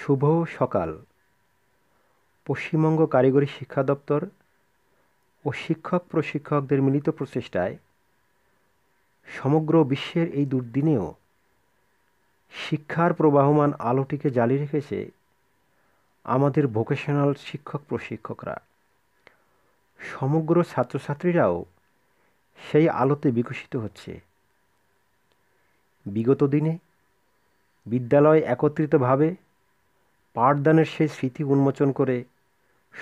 শুভ সকাল। পশ্চিমবঙ্গ কারিগরি শিক্ষা দপ্তর ও শিক্ষক প্রশিক্ষকদের মিলিত প্রচেষ্টায় সমগ্র বিশ্বের এই দুর্দিনেও শিক্ষার প্রবাহমান আলোটিকে জ্বালিয়ে রেখেছে আমাদের ভোকেশনাল শিক্ষক প্রশিক্ষকরা। সমগ্র ছাত্রছাত্রীরাও সেই আলোতে বিকশিত হচ্ছে। বিগত দিনে বিদ্যালয় একত্রিতভাবে পাঠদানের সেই স্মৃতি উন্মোচন করে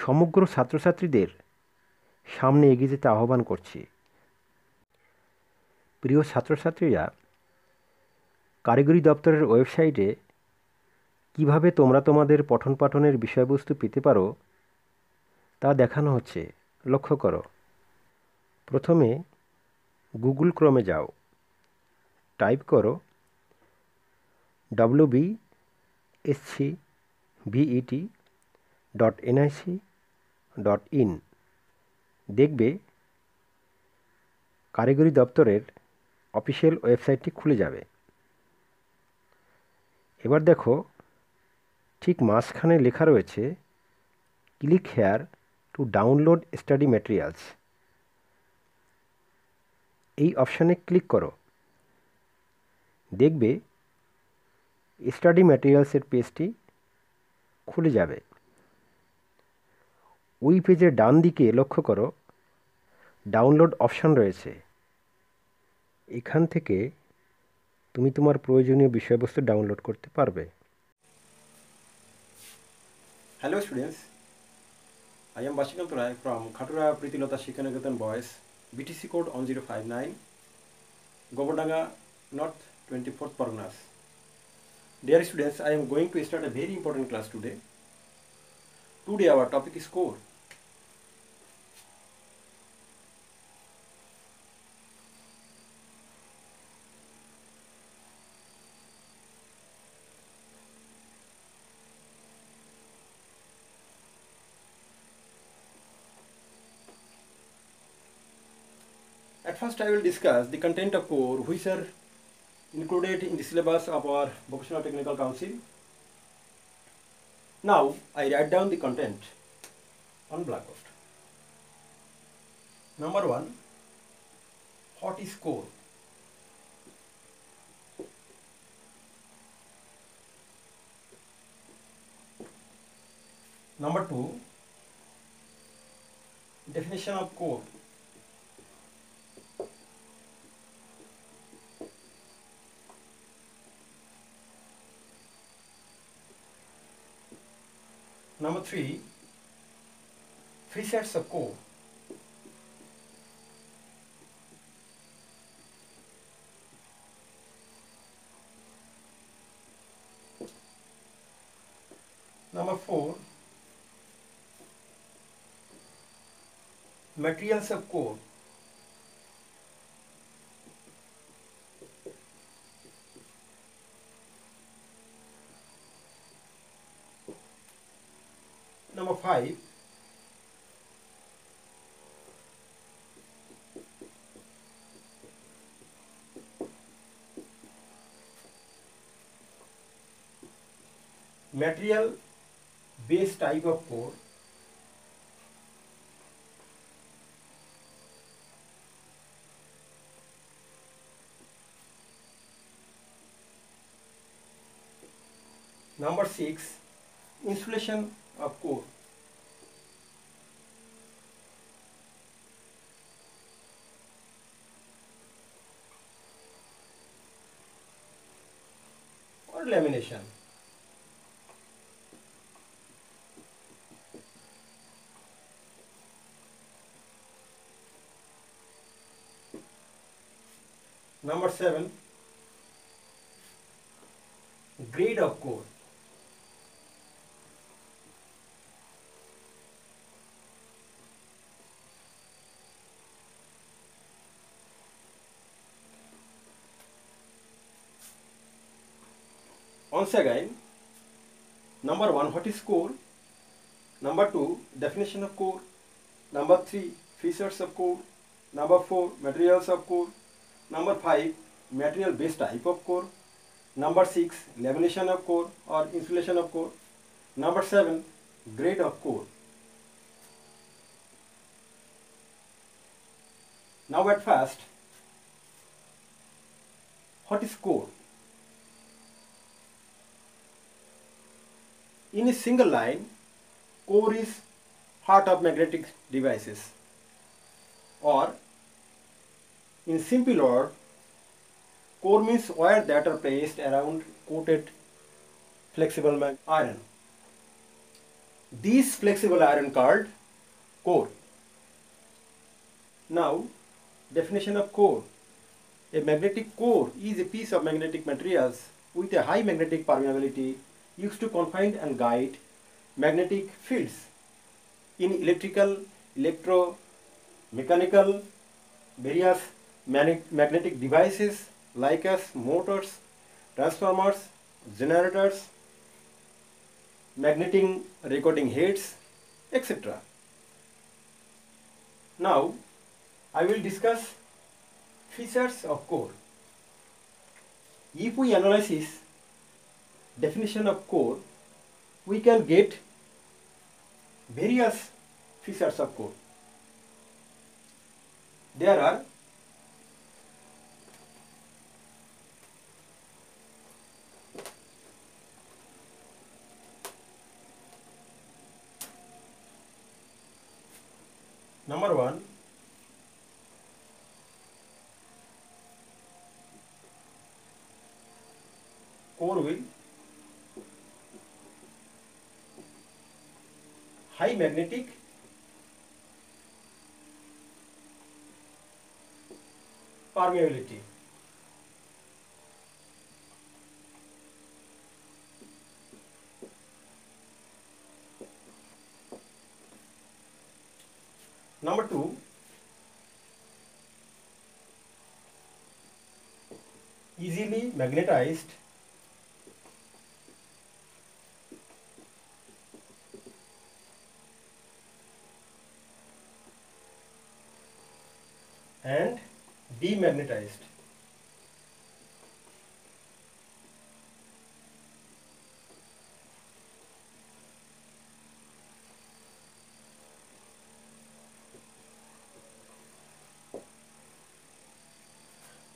সমগ্র ছাত্রছাত্রীদের সামনে এগিয়ে যেতে আহ্বান করছি। প্রিয় ছাত্রছাত্রীরা, কারিগরি দপ্তরের ওয়েবসাইটে কিভাবে তোমরা তোমাদের পঠন পাঠনের বিষয়বস্তু পেতে পারো তা দেখানো হচ্ছে। লক্ষ্য করো। প্রথমে গুগল ক্রোমে যাও, টাইপ করো wbscvet.nic.in। দেখবে কারিগরি দপ্তরের অফিসিয়াল ওয়েবসাইটটি খুলে যাবে। এবার দেখো, ঠিক মাঝখানে লেখা রয়েছে click here to download study materials. এই অপশানে ক্লিক করো। দেখবে স্টাডি ম্যাটেরিয়ালসের পেজটি খুলে যাবে। ওই পেজের ডান দিকে লক্ষ্য করো, ডাউনলোড অপশান রয়েছে। এখান থেকে তুমি তোমার প্রয়োজনীয় বিষয়বস্তু ডাউনলোড করতে পারবে। Hello students, I am Bashikant Rai from Khatura Pritilota Shikanagatan Boys, BTC code 1059, Govardhanga North 24th Parganas. Dear students, I am going to start a very important class today. Today our topic is core. At first I will discuss the content of core which are included in the syllabus of our Vocational Technical Council. Now I write down the content on blackboard. Number 1, what is core? Number 2, definition of core. Number 3, features of core. Number 4, materials of core. Number 5, material based type of core. Number 6, insulation of core. Or lamination. Number 7, grade of core. Once again, number 1, what is core? Number 2, definition of core. Number 3, features of core. Number 4, materials of core. Number 5, material based type of core. Number 6, lamination of core or insulation of core. Number 7, grade of core. Now at first, what is core? In a single line, core is heart of magnetic devices, or in simple word, core means wire that are placed around coated flexible iron. These flexible iron called core. Now, definition of core. A magnetic core is a piece of magnetic materials with a high magnetic permeability used to confine and guide magnetic fields in electrical, electromechanical, various magnetic devices like as motors, transformers, generators, magnetic recording heads, etc. Now, I will discuss features of core. If we analyze definition of core, we can get various features of core. There are number 1, core will high magnetic permeability. Number 2, easily magnetized and demagnetized.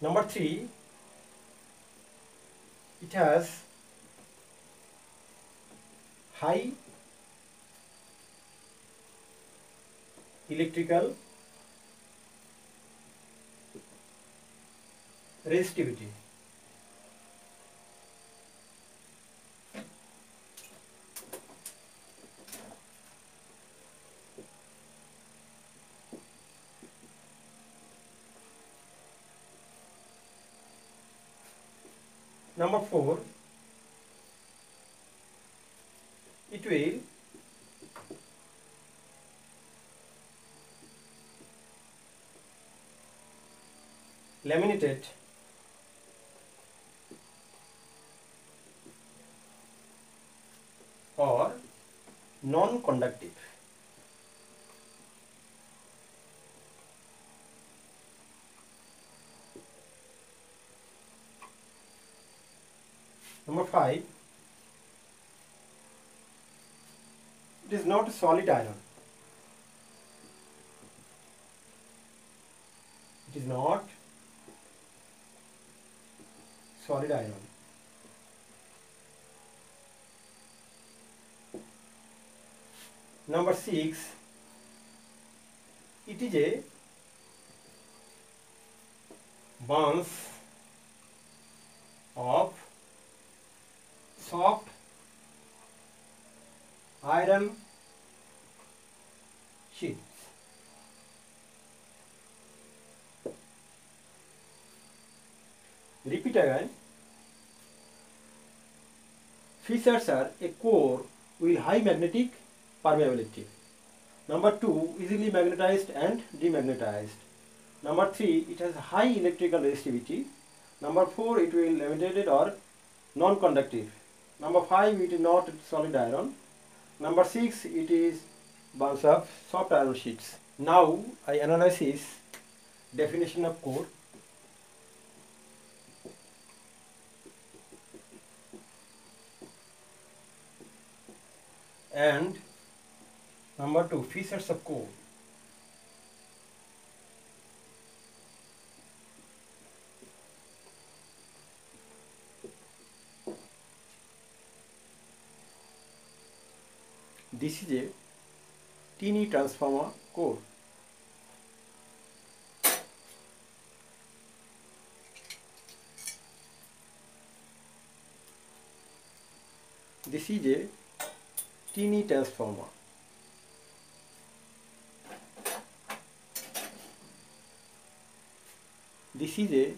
Number 3, it has high electrical resistivity. Number 4, it will laminated or non-conductive. Number 5, it is not a solid iron. It is not solid iron. Number 6, it is a bunch of soft iron sheets. Repeat again. Features are a core with high magnetic permeability. Number 2, easily magnetized and demagnetized. Number 3, it has high electrical resistivity. Number 4, it will laminated or non-conductive. Number 5, it is not solid iron. Number 6, it is bunch of soft iron sheets. Now I analyze definition of core. And number 2, features of core. This is a teeny transformer core. This is a teeny transformer. This is a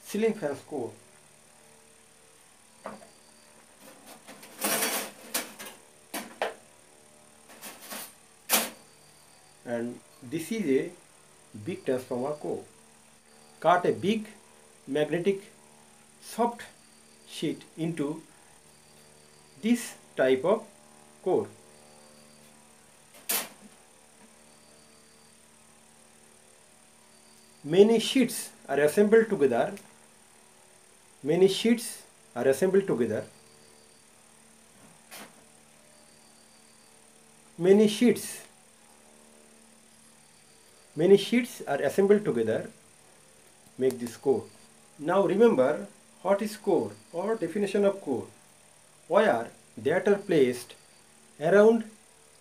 ceiling fan core. And this is a big transformer core. Cut a big magnetic soft sheet into this type of core. Many sheets are assembled together. Many sheets are assembled together. Many sheets are assembled together make this core. Now remember what is core or definition of core. Wire that are placed around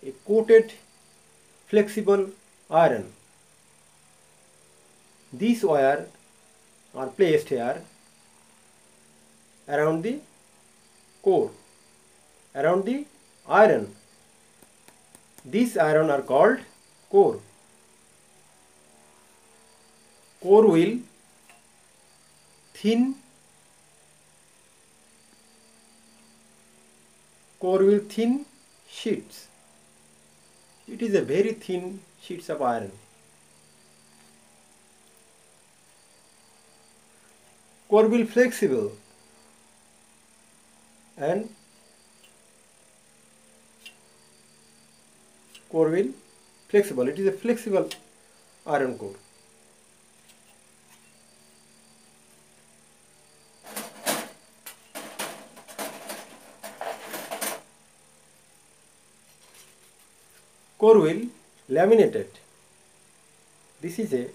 a coated flexible iron. These wires are placed here around the core, around the iron. These iron are called core. Core will thin sheets. It is a very thin sheets of iron. Core will flexible and core will flexible. It is a flexible iron core. Core will laminated. This is a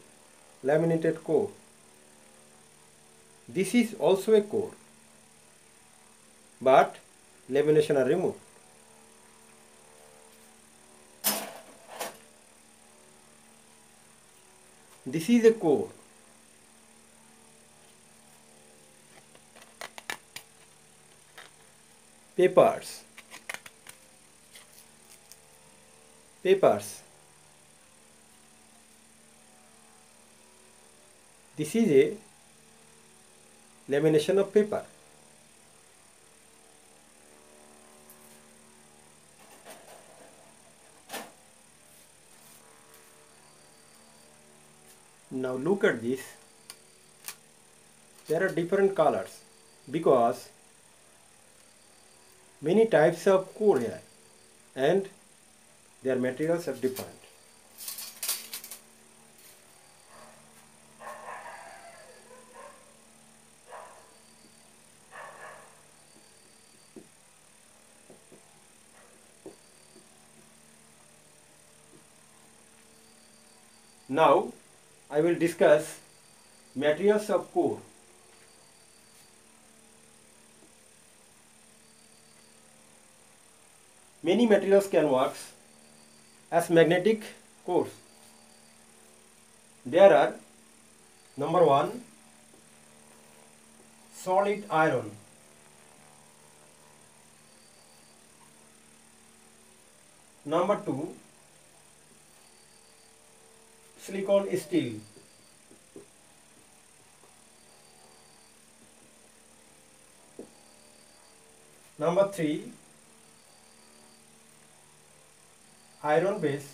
laminated core. This is also a core, but lamination are removed. This is a core. Papers. This is a lamination of paper. Now look at this. There are different colors because many types of core here and their materials are different. Now I will discuss materials of core. Many materials can work as magnetic cores. There are number 1, solid iron. Number 2, silicon steel. Number 3, iron base.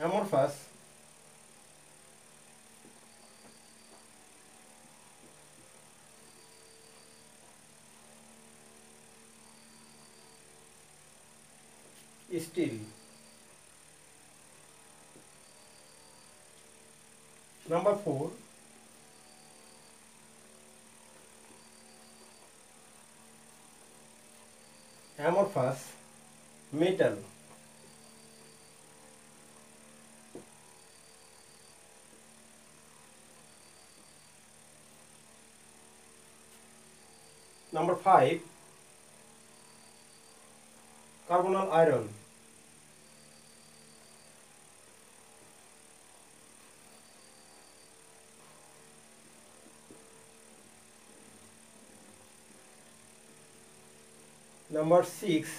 Amorphous. Steel. Number 4, amorphous metal. Number 5, carbonyl iron. Number 6,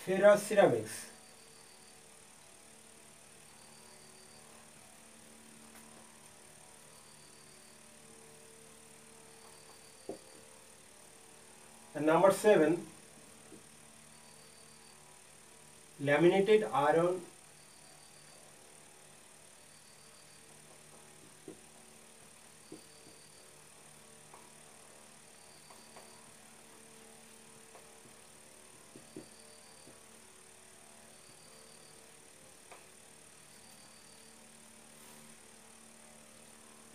ferroceramics. And number 7, laminated iron.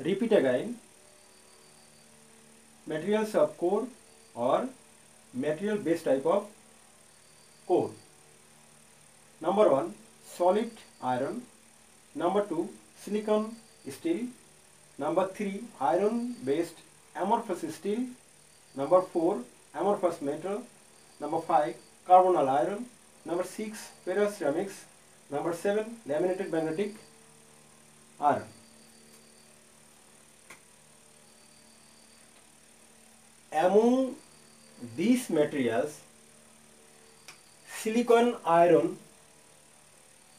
Repeat again. Materials of core or material based type of core. Number 1, solid iron. Number 2, silicon steel. Number 3, iron based amorphous steel. Number 4, amorphous metal. Number 5, carbonyl iron. Number 6, ferroceramics. Number 7, laminated magnetic iron. Among these materials, silicon iron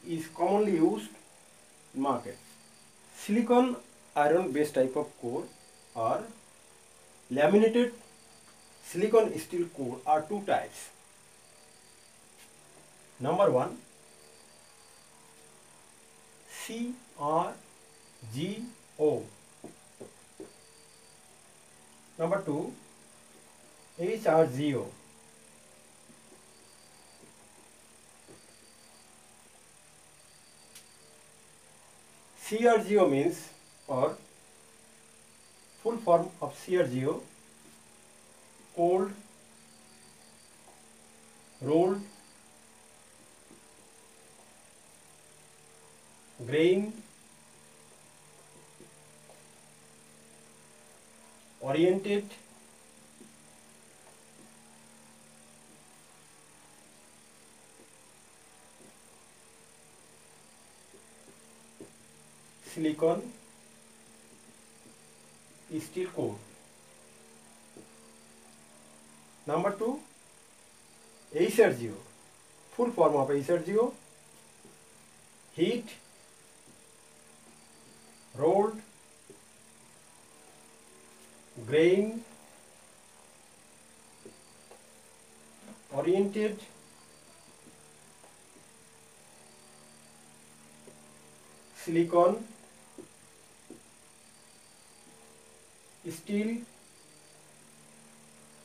is commonly used in market. Silicon iron based type of core or laminated silicon steel core are two types. Number 1, CRGO. Number 2, HRGO. CRGO means, or full form of CRGO, cold, rolled, grain, oriented, silicon steel core. Number 2, HRGO. Full form of HRGO, heat, rolled, grain, oriented, silicon steel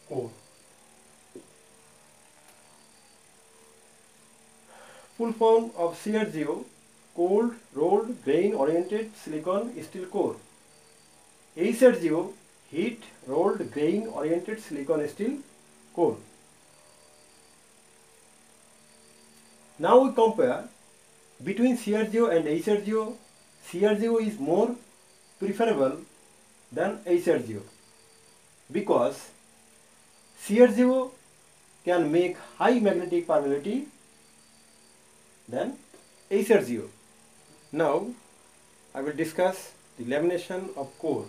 core. Full form of CRGO, cold, rolled, grain oriented silicon steel core. HRGO, heat, rolled, grain oriented silicon steel core. Now we compare between CRGO and HRGO. CRGO is more preferable than HRGO because CRGO can make high magnetic permeability than HRGO. Now I will discuss the lamination of core.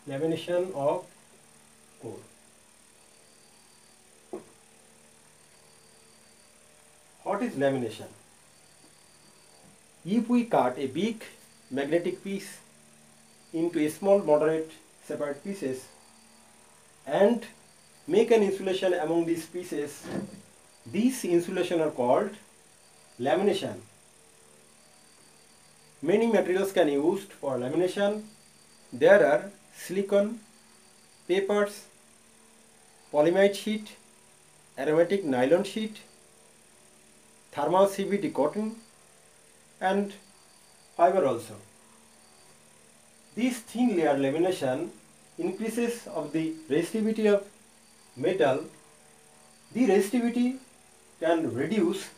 Lamination of core. What is lamination? If we cut a big magnetic piece into a small moderate separate pieces and make an insulation among these pieces, these insulation are called lamination. Many materials can be used for lamination. There are silicon, papers, polyamide sheet, aromatic nylon sheet, thermal CVT cotton and fiber also. This thin layer lamination increases of the resistivity of metal. The resistivity can reduce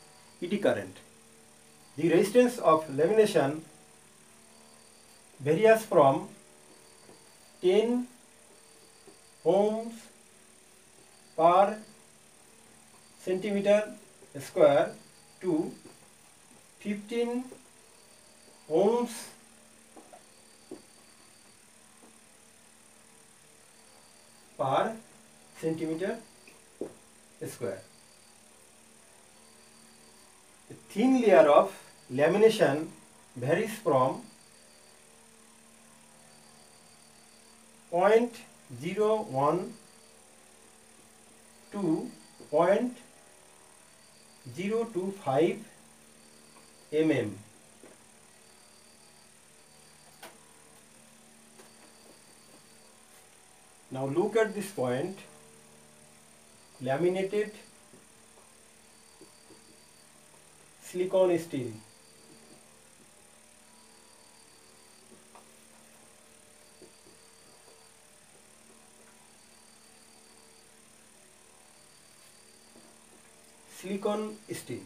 eddy current. The resistance of lamination varies from 10 ohms per centimeter square to 15 ohms per centimeter square. A thin layer of lamination varies from 0.01 to 0.025 mm. Now look at this point, laminated silicon steel. Silicon steel.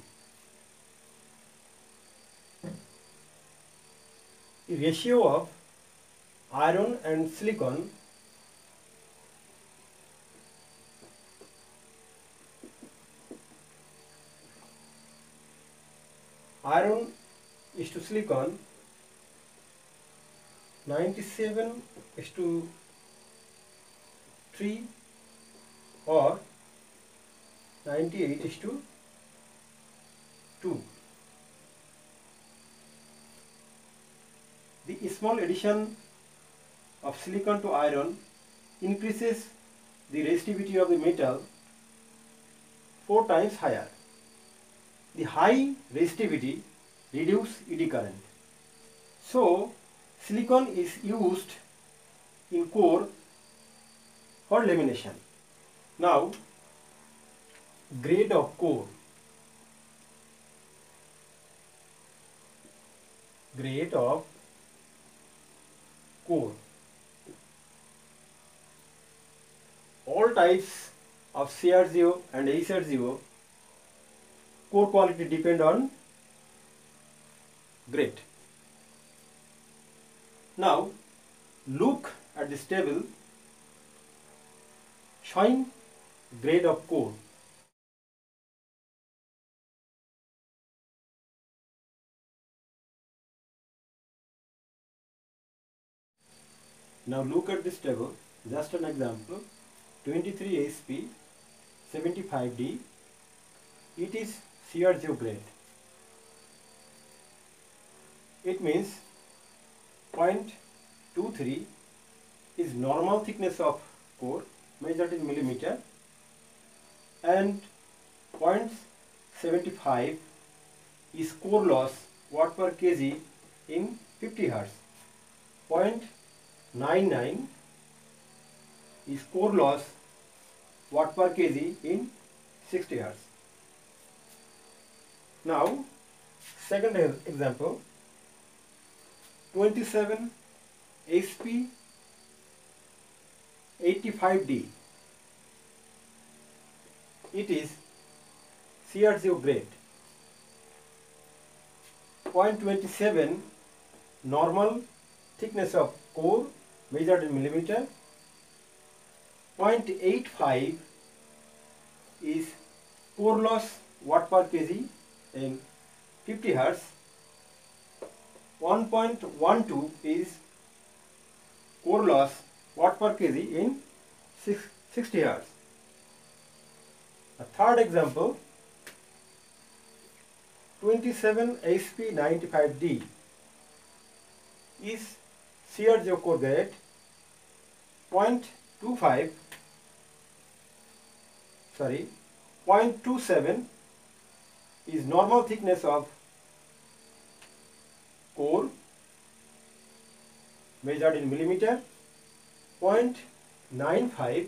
The ratio of iron and silicon iron is to silicon 97:3 or 98:2. The small addition of silicon to iron increases the resistivity of the metal 4 times higher. The high resistivity reduces eddy current. So, silicon is used in core for lamination. Now, grade of core. Grade of core. All types of CRGO and HRGO core quality depend on grade. Now look at this table showing grade of core. Now look at this table, just an example, 23 ASP 75D, it is CRGO grade. It means 0.23 is normal thickness of core measured in millimeter and 0.75 is core loss watt per kg in 50 Hz. 0.99 is core loss watt per kg in 60 Hz. Now, second example, 27 ASP 85D. It is CRGO grade. 0.27 normal thickness of core measured in millimeter. 0.85 is core loss watt per kg in 50 Hz. 1.12 is core loss watt per kg in 60 Hz. A third example, 27 ASP 95D is CRGO core grade. 0.27 is normal thickness of core measured in millimeter. 0.95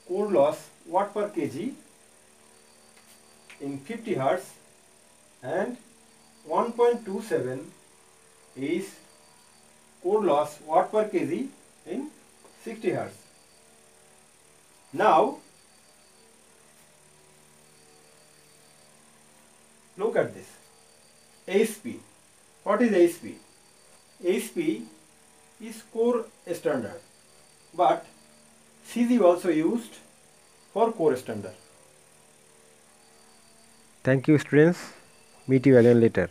core loss watt per kg in 50 Hz. and 1.27 is core loss watt per kg in 60 Hz. Now look at this ASP. What is ASP? ASP is core standard, but CG also used for core standard. Thank you, students. Meet you again later.